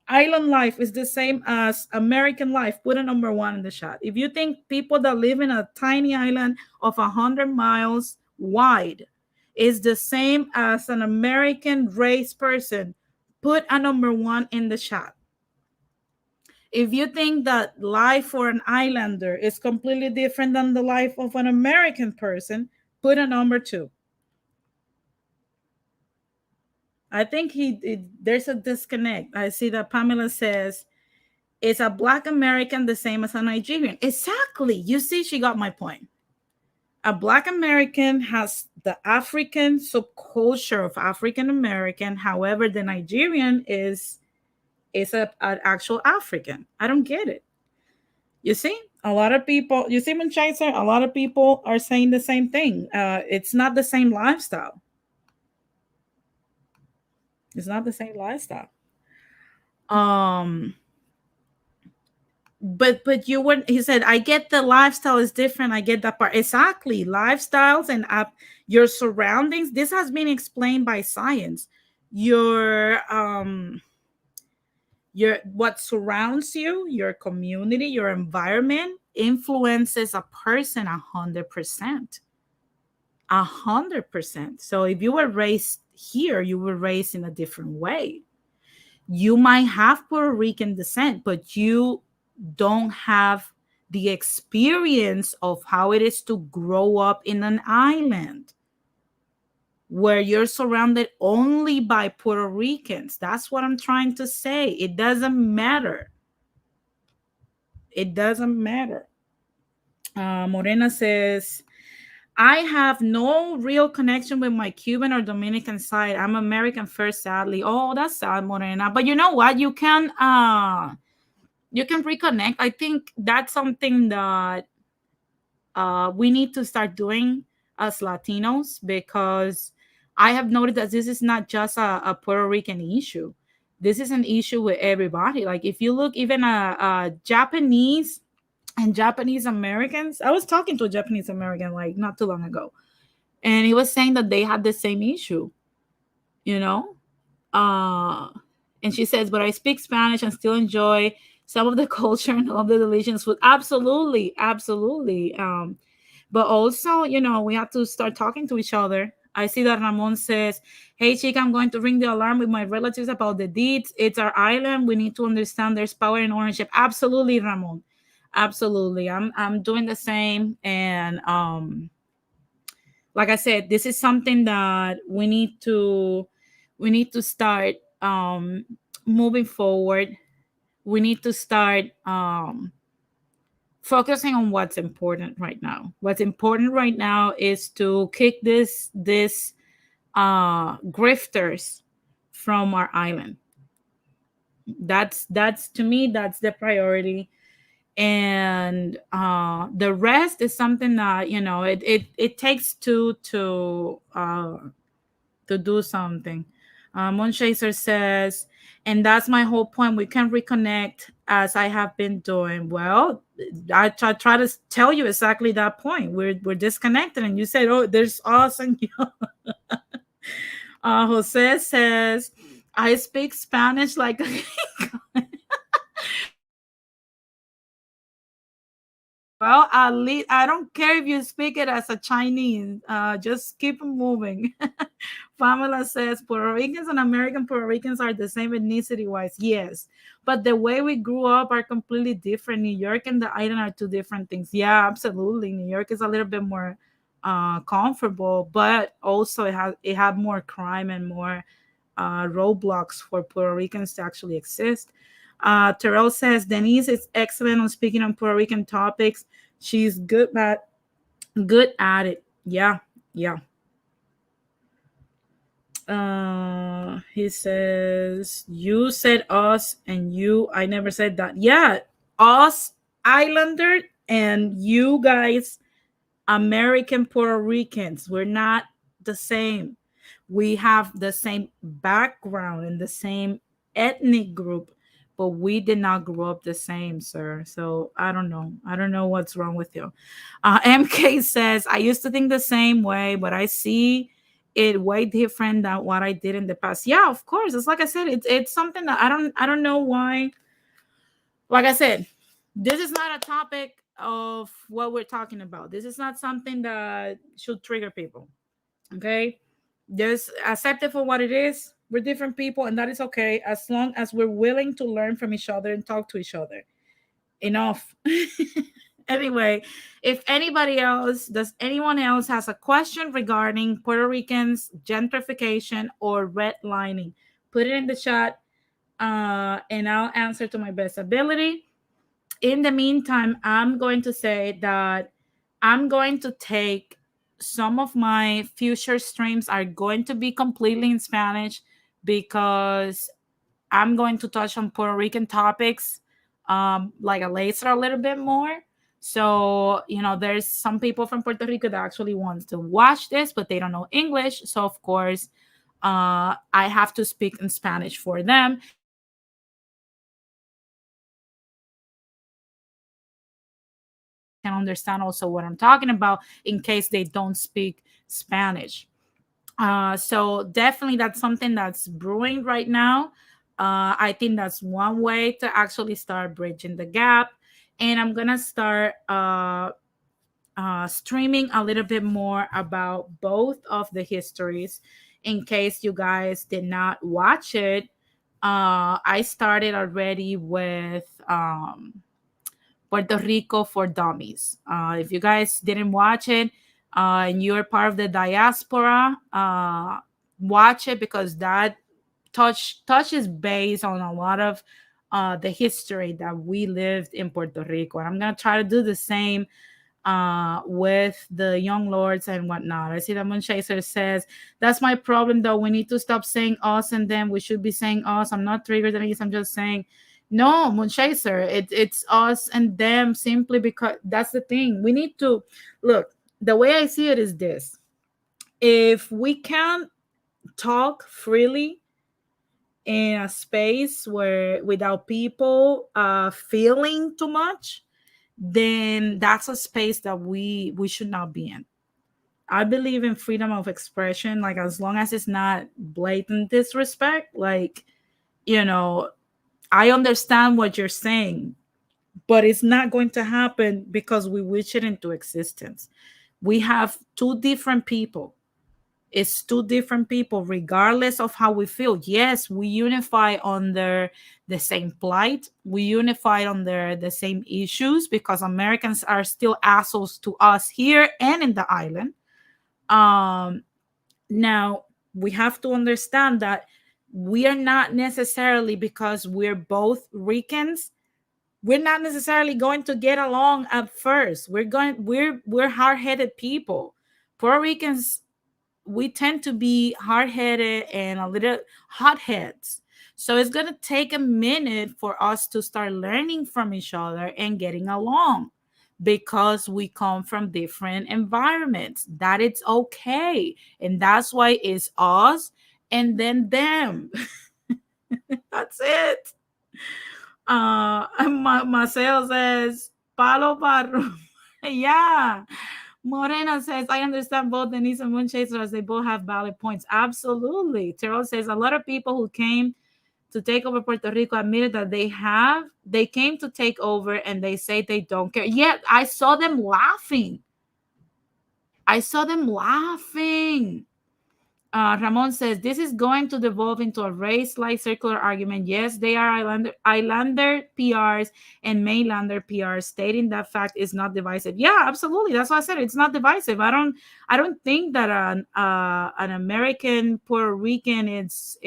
island life is the same as American life, put a number one in the chat. If you think people that live in a tiny island of 100 miles wide is the same as an American race person, put a number one in the chat. If you think that life for an islander is completely different than the life of an American person, put a number two. I think there's a disconnect. I see that Pamela says, is a Black American the same as a Nigerian? Exactly. You see, she got my point. A Black American has the African subculture of African American. However, the Nigerian is an actual African. I don't get it. You see, a lot of people, you see, Munchaisa, a lot of people are saying the same thing. It's not the same lifestyle. It's not the same lifestyle. But you weren't, he said, I get the lifestyle is different. I get that part. Exactly. Lifestyles and your surroundings. This has been explained by science. Your what surrounds you, your community, your environment influences a person 100%. 100%. So if you were raised here, you were raised in a different way. You might have Puerto Rican descent, but you don't have the experience of how it is to grow up in an island where you're surrounded only by Puerto Ricans. That's what I'm trying to say. It doesn't matter. It doesn't matter. Morena says, I have no real connection with my Cuban or Dominican side. I'm American first, sadly. Oh, that's sad, Morena. But you know what? You can reconnect. I think that's something that we need to start doing as Latinos, because I have noticed that this is not just a Puerto Rican issue. This is an issue with everybody. Like if you look even Japanese and Japanese Americans, I was talking to a Japanese American like not too long ago, and he was saying that they had the same issue, you know. And she says, but I speak Spanish and still enjoy some of the culture and all of the delicious food. Absolutely, absolutely. But also, you know, we have to start talking to each other I see that Ramon says, "Hey, chica, I'm going to ring the alarm with my relatives about the deeds. It's our island. We need to understand there's power in ownership." Absolutely, Ramon. Absolutely. I'm doing the same. And like I said, this is something that we need to start moving forward. We need to start focusing on what's important right now. What's important right now is to kick this grifters from our island. That's to me, that's the priority. And the rest is something that, it takes two to do something. Moonshacer says, and that's my whole point. We can reconnect as I have been doing. Well, I try to tell you exactly that point. We're disconnected, and you said, "Oh, there's us and you." Jose says, "I speak Spanish like." Well, at least I don't care if you speak it as a Chinese. Just keep it moving. Pamela says Puerto Ricans and American Puerto Ricans are the same ethnicity wise. Yes, but the way we grew up are completely different. New York and the island are two different things. Yeah, absolutely. New York is a little bit more comfortable, but also it had more crime and more roadblocks for Puerto Ricans to actually exist. Terrell says Denise is excellent on speaking on Puerto Rican topics. She's good at it. Yeah, yeah. He says you said us and you. I never said that. Yeah, us Islander and you guys American Puerto Ricans. We're not the same. We have the same background and the same ethnic group, but we did not grow up the same, sir. So I don't know. I don't know what's wrong with you. MK says, I used to think the same way, but I see it way different than what I did in the past. Yeah, of course. It's like I said, it's something that I don't know why. Like I said, this is not a topic of what we're talking about. This is not something that should trigger people. Okay, just accept it for what it is. We're different people, and that is okay as long as we're willing to learn from each other and talk to each other. Enough. Anyway, if anybody else, does anyone else has a question regarding Puerto Ricans, gentrification, or redlining, put it in the chat, and I'll answer to my best ability. In the meantime, I'm going to say that I'm going to take some of my future streams are going to be completely in Spanish because I'm going to touch on Puerto Rican topics like a later a little bit more. So, there's some people from Puerto Rico that actually wants to watch this, but they don't know English. So, of course, I have to speak in Spanish for them. Can understand also what I'm talking about in case they don't speak Spanish. So definitely that's something that's brewing right now. I think that's one way to actually start bridging the gap. And I'm gonna start streaming a little bit more about both of the histories in case you guys did not watch it. I started already with Puerto Rico for Dummies. If you guys didn't watch it and you're part of the diaspora, watch it because that touches base on a lot of the history that we lived in Puerto Rico. And I'm gonna try to do the same with the young lords and whatnot. I see that Moonchaser says, that's my problem though. We need to stop saying us and them. We should be saying us. I'm not triggered, Denise. I'm just saying, no, Moonchaser, it's us and them simply because that's the thing. We need to look, the way I see it is this. If we can't talk freely in a space where without people feeling too much, then that's a space that we should not be in. I believe in freedom of expression, like as long as it's not blatant disrespect, like, I understand what you're saying, but it's not going to happen because we wish it into existence. We have two different people It's two different people, regardless of how we feel. Yes, we unify under the same plight. We unify under the same issues because Americans are still assholes to us here and in the island. Um, Now, we have to understand that we are not necessarily, because we're both Ricans, we're not necessarily going to get along at first. We're hard-headed people. Puerto Ricans, we tend to be hard-headed and a little hotheads. So it's going to take a minute for us to start learning from each other and getting along because we come from different environments. That it's okay. And that's why it's us and then them. That's it. Marcel says, Palo Parro. Yeah. Morena says, I understand both Denise and Moonchaser as they both have valid points. Absolutely. Terrell says, a lot of people who came to take over Puerto Rico admitted that they came to take over and they say they don't care. Yeah, I saw them laughing. I saw them laughing. Ramon says this is going to devolve into a race-like circular argument. Yes, they are islander PRs and mainlander PRs. Stating that fact is not divisive. Yeah, absolutely. That's why I said it's not divisive. I don't think that an American Puerto Rican is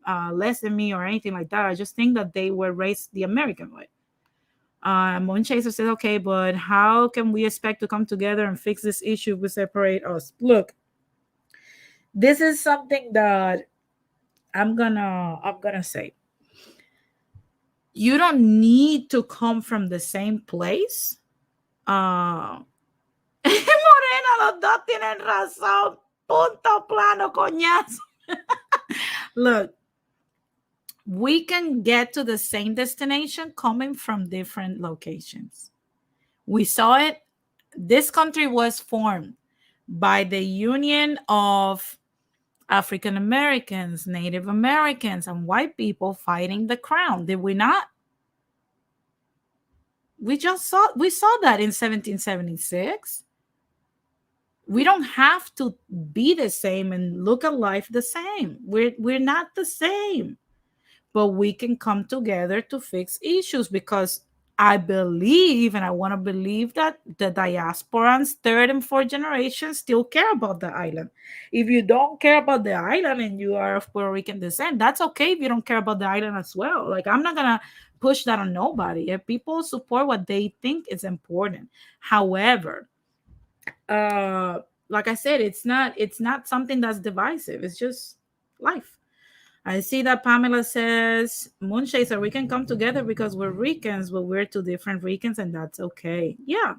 less than me or anything like that. I just think that they were raised the American way. Moonchaser says, okay, but how can we expect to come together and fix this issue if we separate us? Look, this is something that I'm gonna say. You don't need to come from the same place. Morena, los dos tienen razón. Punto plano, coñazo. Look, we can get to the same destination coming from different locations. We saw it. This country was formed by the union of African Americans, Native Americans, and white people fighting the crown. Did we not? We saw that in 1776. We don't have to be the same and look at life the same. We're not the same. But we can come together to fix issues because I believe, and I want to believe, that the diasporans, third and fourth generation, still care about the island. If you don't care about the island and you are of Puerto Rican descent, that's okay if you don't care about the island as well. Like, I'm not going to push that on nobody. If people support what they think is important. However, like I said, it's not something that's divisive. It's just life. I see that Pamela says, Moonshaker, we can come together because we're Ricans, but we're two different Ricans, and that's okay. Yeah.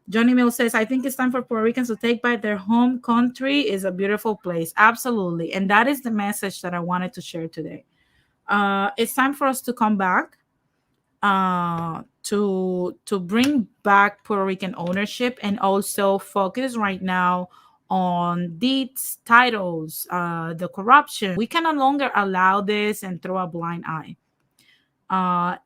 Johnny Mill says, I think it's time for Puerto Ricans to take back their home country. Is a beautiful place. Absolutely. And that is the message that I wanted to share today. It's time for us to come back, to bring back Puerto Rican ownership and also focus right now on deeds, titles, the corruption. We can no longer allow this and throw a blind eye.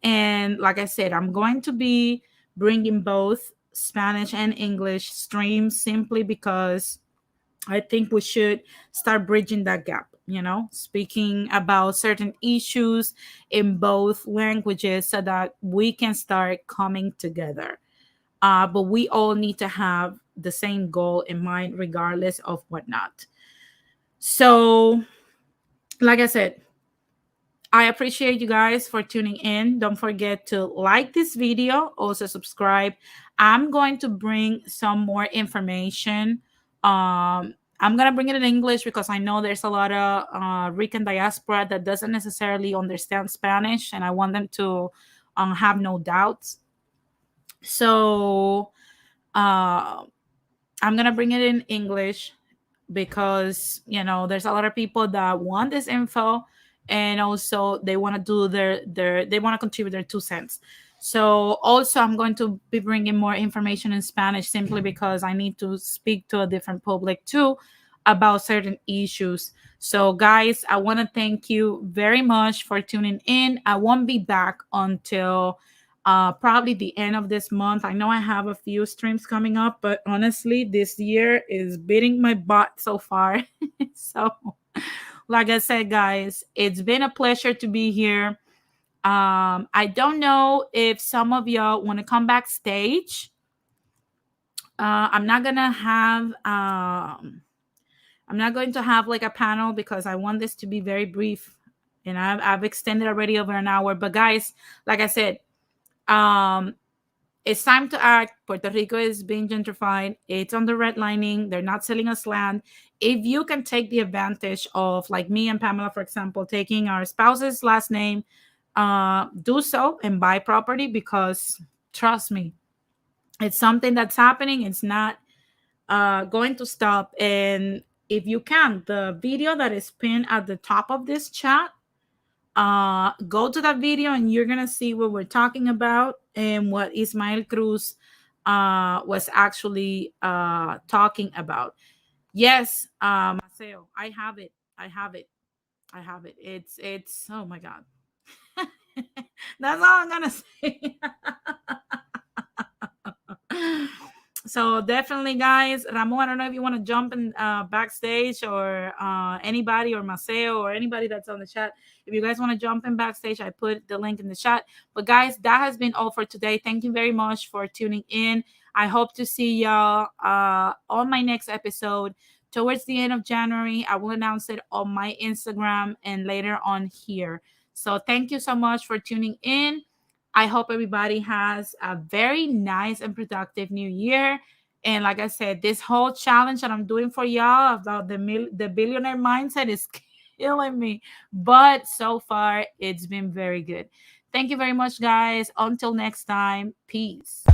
And like I said, I'm going to be bringing both Spanish and English streams simply because I think we should start bridging that gap, speaking about certain issues in both languages so that we can start coming together. But we all need to have the same goal in mind, regardless of whatnot. So, like I said, I appreciate you guys for tuning in. Don't forget to like this video, also subscribe. I'm going to bring some more information. I'm going to bring it in English because I know there's a lot of Rican diaspora that doesn't necessarily understand Spanish, and I want them to have no doubts. So I'm going to bring it in English because, there's a lot of people that want this info, and also they want to do they want to contribute their 2 cents. So also I'm going to be bringing more information in Spanish simply because I need to speak to a different public too about certain issues. So guys, I want to thank you very much for tuning in. I won't be back until probably the end of this month. I know I have a few streams coming up, but honestly, this year is beating my butt so far. So, like I said, guys, it's been a pleasure to be here. I don't know if some of y'all want to come backstage. I'm not gonna have I'm not going to have like a panel because I want this to be very brief, and I've extended already over an hour. But guys, like I said, um, it's time to act. Puerto Rico is being gentrified. It's on the redlining. They're not selling us land. If you can take the advantage of, like me and Pamela, for example, taking our spouse's last name, do so and buy property, because trust me, it's something that's happening. It's not going to stop. And if you can, the video that is pinned at the top of this chat, go to that video and you're gonna see what we're talking about and what Ismael Cruz was actually talking about. Yes, Maceo, I have it. I have it. I have it. It's oh my god. That's all I'm gonna say. So definitely, guys, Ramon, I don't know if you want to jump in backstage, or anybody, or Maceo, or anybody that's on the chat. If you guys want to jump in backstage, I put the link in the chat. But guys, that has been all for today. Thank you very much for tuning in. I hope to see y'all on my next episode towards the end of January. I will announce it on my Instagram and later on here. So thank you so much for tuning in. I hope everybody has a very nice and productive new year. And like I said, this whole challenge that I'm doing for y'all about the billionaire mindset is killing me. But so far, it's been very good. Thank you very much, guys. Until next time, peace.